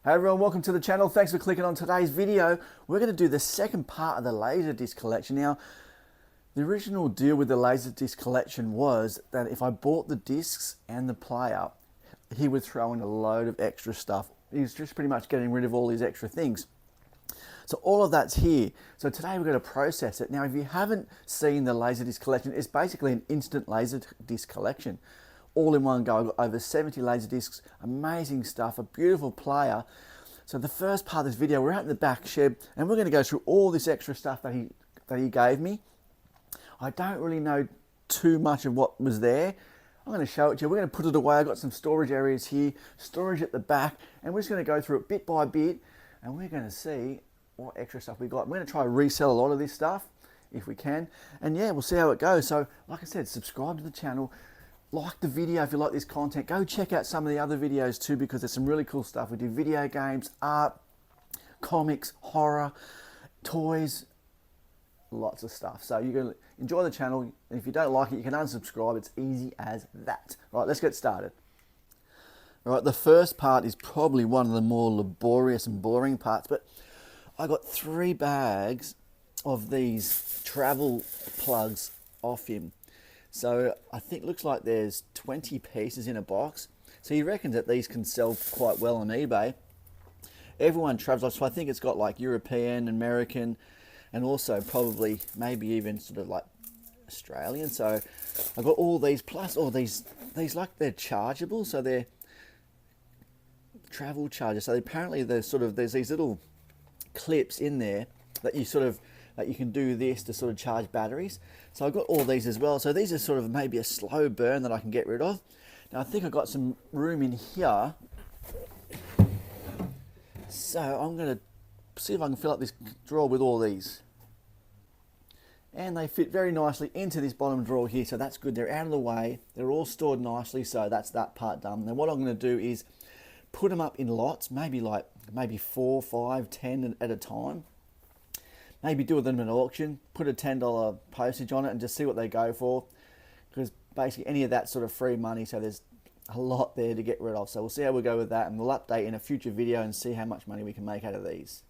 Hey everyone, welcome to the channel. Thanks for clicking on today's video. We're going to do the second part of the Laserdisc collection. Now, the original deal with the Laserdisc collection was that if I bought the discs and the player, he would throw in a load of extra stuff. He was just pretty much getting rid of all these extra things. So all of that's here. So today we're going to process it. Now, if you haven't seen the Laserdisc collection, it's basically an instant Laserdisc collection. All in one go. I've got over 70 Laserdiscs, amazing stuff, a beautiful player. So the first part of this video, we're out in the back shed and we're going to go through all this extra stuff that he gave me. I don't really know too much of what was there. I'm going to show it to you. We're going to put it away. I've got some storage areas here, storage at the back, and we're just going to go through it bit by bit and we're going to see what extra stuff we got. We're going to try to resell a lot of this stuff if we can. And yeah, we'll see how it goes. So like I said, subscribe to the channel. Like the video if you like this content. Go check out some of the other videos too, because there's some really cool stuff. We do video games, art, comics, horror, toys, lots of stuff. So you're going to enjoy the channel. And if you don't like it, you can unsubscribe. It's easy as that. All right, let's get started. All right, the first part is probably one of the more laborious and boring parts, but I got 3 bags of these travel plugs off him. So I think looks like there's 20 pieces in a box. So he reckons that these can sell quite well on eBay. Everyone travels, so I think it's got like European, American, and also probably maybe even sort of like Australian. So I've got all these plus all these like they're chargeable, so they're travel chargers. So apparently there's these little clips in there that you sort of you can do this to sort of charge batteries. So I've got all these as well. So these are sort of maybe a slow burn that I can get rid of. Now I think I've got some room in here. So I'm going to see if I can fill up this drawer with all these. And they fit very nicely into this bottom drawer here. So that's good. They're out of the way. They're all stored nicely. So that's that part done. Then what I'm going to do is put them up in lots, maybe 4, 5, 10 at a time. Maybe do them in an auction, put a $10 postage on it and just see what they go for. Because basically any of that sort of free money, so there's a lot there to get rid of. So we'll see how we go with that and we'll update in a future video and see how much money we can make out of these.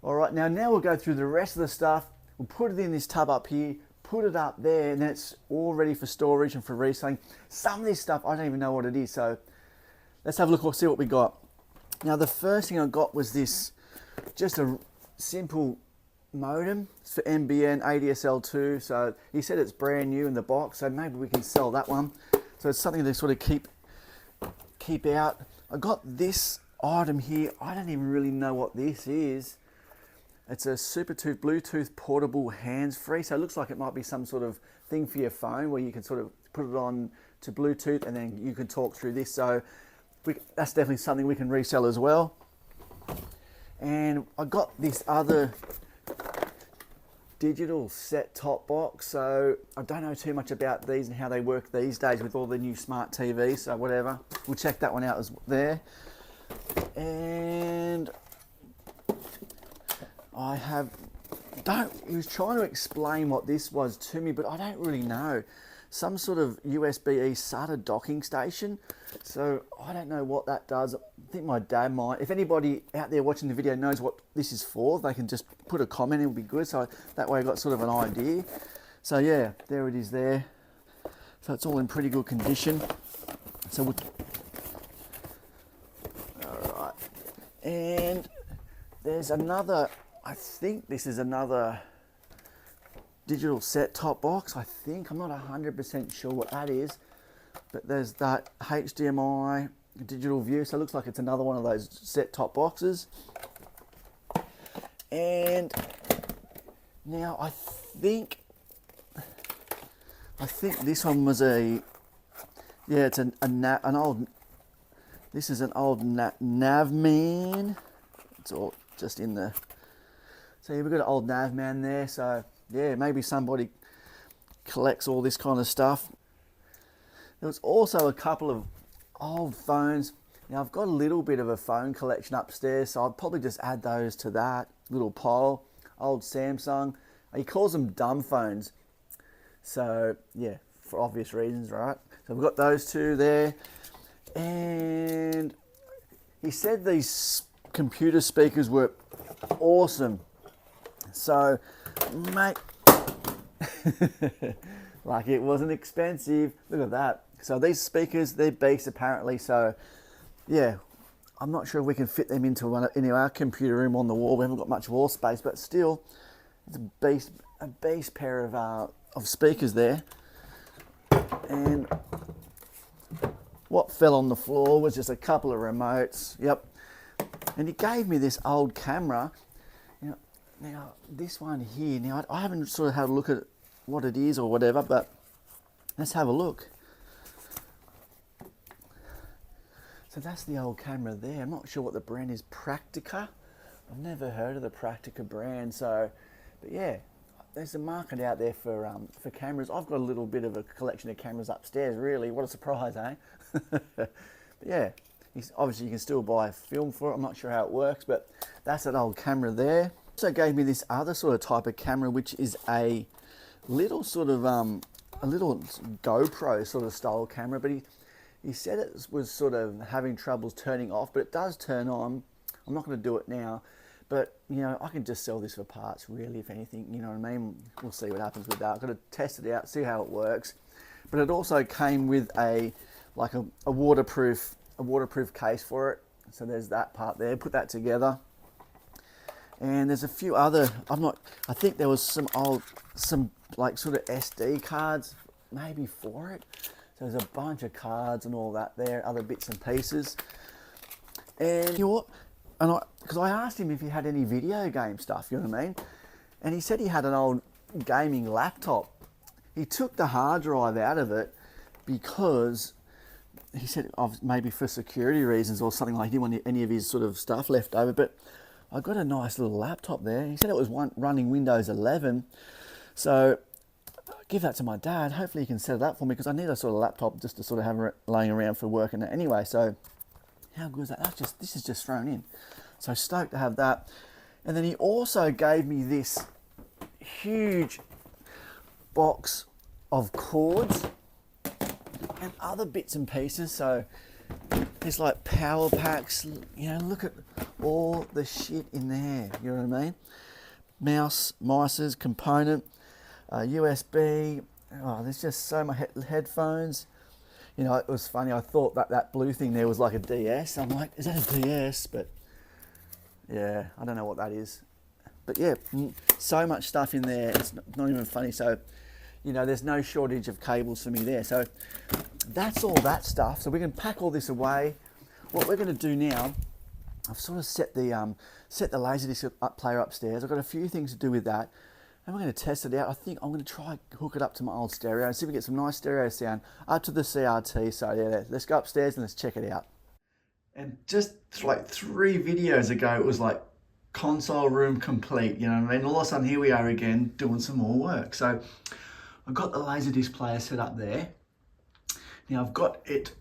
Alright, now we'll go through the rest of the stuff. We'll put it in this tub up here, put it up there, and then it's all ready for storage and for reselling. Some of this stuff, I don't even know what it is, so let's have a look and see what we got. Now the first thing I got was this, just a simple modem. It's for NBN ADSL2. So he said it's brand new in the box, so maybe we can sell that one. So it's something to sort of keep out. I got this item here. I don't even really know what this is. It's a Bluetooth portable hands-free. So it looks like it might be some sort of thing for your phone where you can sort of put it on to Bluetooth and then you can talk through this. So that's definitely something we can resell as well. And I got this other digital set-top box, so I don't know too much about these and how they work these days with all the new smart TVs, so whatever. We'll check that one out as there. And he was trying to explain what this was to me, but I don't really know. Some sort of USB-E SATA docking station. So I don't know what that does. I think my dad might. If anybody out there watching the video knows what this is for, they can just put a comment, it would be good. So that way I got sort of an idea. So yeah, there it is there. So it's all in pretty good condition. So alright. And there's another, I think this is another digital set-top box, I think. I'm not 100% sure what that is, but there's that HDMI digital view, so it looks like it's another one of those set-top boxes. And now I think this one was it's an old, this is an old Navman. It's all just in the, so yeah, we've got an old Navman there, so yeah, maybe somebody collects all this kind of stuff. There was also a couple of old phones. Now I've got a little bit of a phone collection upstairs, so I'll probably just add those to that little pile. Old Samsung. He calls them dumb phones. So yeah, for obvious reasons, right? So we've got those two there. And he said these computer speakers were awesome. So, mate, like it wasn't expensive. Look at that. So these speakers, they're beasts apparently. So, yeah, I'm not sure if we can fit them into our computer room on the wall. We haven't got much wall space, but still, it's a beast pair of speakers there. And what fell on the floor was just a couple of remotes. Yep. And he gave me this old camera. Now this one here. Now I haven't sort of had a look at what it is or whatever, but let's have a look. So that's the old camera there. I'm not sure what the brand is. Praktica. I've never heard of the Praktica brand. So, but yeah, there's a market out there for cameras. I've got a little bit of a collection of cameras upstairs. Really, what a surprise, eh? But yeah, obviously you can still buy a film for it. I'm not sure how it works, but that's that old camera there. Also gave me this other sort of type of camera, which is a little sort of a little GoPro sort of style camera, but he said it was sort of having troubles turning off, but it does turn on. I'm not going to do it now, but you know, I can just sell this for parts really, if anything, you know what I mean? We'll see what happens with that. I've got to test it out, see how it works. But it also came with a waterproof case for it. So there's that part there, put that together. And there's a few other, I think there was some like sort of SD cards maybe for it. So there's a bunch of cards and all that there, other bits and pieces. And you know what? Because I asked him if he had any video game stuff, you know what I mean? And he said he had an old gaming laptop. He took the hard drive out of it because he said maybe for security reasons or something, like he didn't want any of his sort of stuff left over. But I got a nice little laptop there. He said it was running Windows 11. So I'll give that to my dad. Hopefully he can set it up for me because I need a sort of laptop just to sort of have it laying around for work and that. Anyway, so how good is that? This is just thrown in. So stoked to have that. And then he also gave me this huge box of cords and other bits and pieces. So there's like power packs, you know, look at all the shit in there, you know what I mean? Mices, component, USB, there's just so much headphones. You know, it was funny, I thought that blue thing there was like a DS. I'm like, is that a DS? But yeah, I don't know what that is. But yeah, so much stuff in there, it's not even funny. So, you know, there's no shortage of cables for me there. So that's all that stuff. So we can pack all this away. What we're going to do now, I've sort of set the Laserdisc player upstairs. I've got a few things to do with that, and we're going to test it out. I think I'm going to try hook it up to my old stereo and see if we get some nice stereo sound up to the CRT. So yeah, let's go upstairs and let's check it out. And just like 3 videos ago, it was like console room complete, you know what I mean? All of a sudden, here we are again doing some more work. So I've got the Laserdisc player set up there. Now I've got it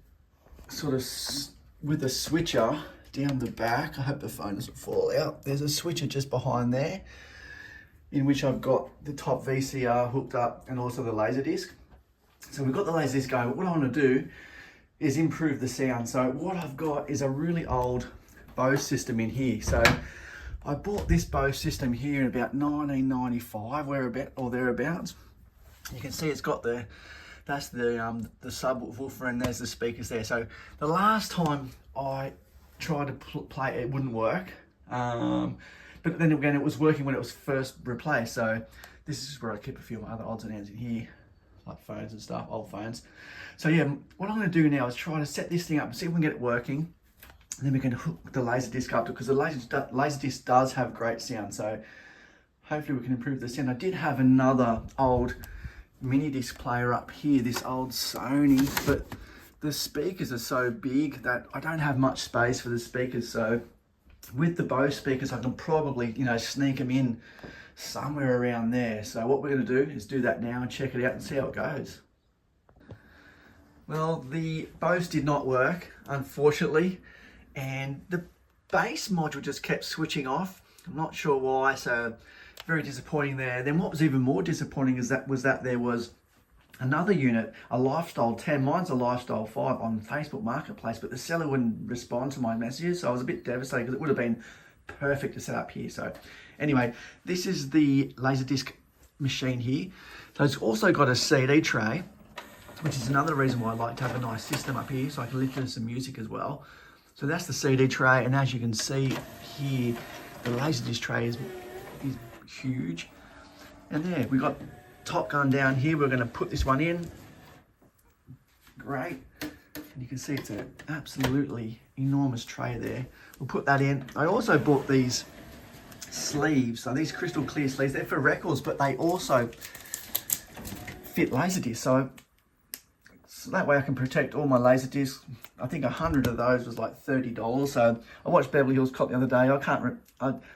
sort of with a switcher down the back. I hope the phone doesn't fall out. There's a switcher just behind there in which I've got the top VCR hooked up and also the Laserdisc. So we've got the Laserdisc going, but what I want to do is improve the sound. So what I've got is a really old Bose system in here. So I bought this Bose system here in about 1995, thereabouts. You can see it's got that's the subwoofer, and there's the speakers there. So the last time I tried to play it wouldn't work. But then again, it was working when it was first replaced. So this is where I keep a few of my other odds and ends in here, like phones and stuff, old phones. So yeah, what I'm going to do now is try to set this thing up and see if we can get it working. And then we can hook the Laserdisc up to it, because the Laserdisc does have great sound. So hopefully we can improve the sound. I did have another old mini disc player up here, this old Sony, but the speakers are so big that I don't have much space for the speakers. So with the Bose speakers, I can probably, you know, sneak them in somewhere around there. So what we're going to do is do that now and check it out and see how it goes. Well, the Bose did not work, unfortunately, and the bass module just kept switching off. I'm not sure why, so very disappointing there. Then what was even more disappointing is that there was another unit, a Lifestyle 10. Mine's a Lifestyle 5 on Facebook Marketplace, but the seller wouldn't respond to my messages, so I was a bit devastated because it would have been perfect to set up here. So anyway, this is the Laserdisc machine here. So it's also got a CD tray, which is another reason why I like to have a nice system up here, so I can listen to some music as well. So that's the CD tray, and as you can see here, the Laserdisc tray is huge. And there, we got Top Gun down here. We're going to put this one in. Great. And you can see it's an absolutely enormous tray there. We'll put that in. I also bought these sleeves. So these crystal clear sleeves, they're for records, but they also fit Laserdisc. So that way I can protect all my Laserdiscs. I think 100 of those was like $30. So I watched Beverly Hills Cop the other day.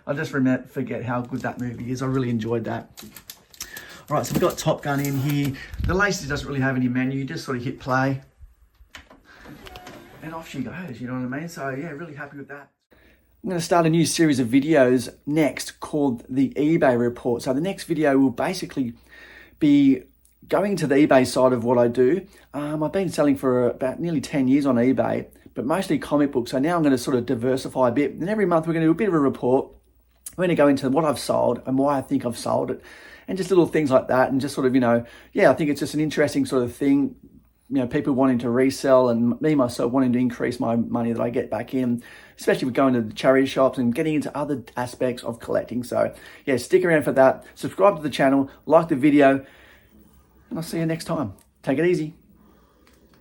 I just forget how good that movie is. I really enjoyed that. All right, so we've got Top Gun in here. The Laserdisc doesn't really have any menu. You just sort of hit play and off she goes, you know what I mean? So yeah, really happy with that. I'm going to start a new series of videos next called the eBay report. So the next video will basically be going to the eBay side of what I do. I've been selling for about nearly 10 years on eBay, but mostly comic books. So now I'm going to sort of diversify a bit. And every month we're going to do a bit of a report. We're going to go into what I've sold and why I think I've sold it, and just little things like that. And just sort of, I think it's just an interesting sort of thing. People wanting to resell, and me myself wanting to increase my money that I get back in, especially with going to the charity shops and getting into other aspects of collecting. So yeah, stick around for that. Subscribe to the channel, like the video, and I'll see you next time. Take it easy.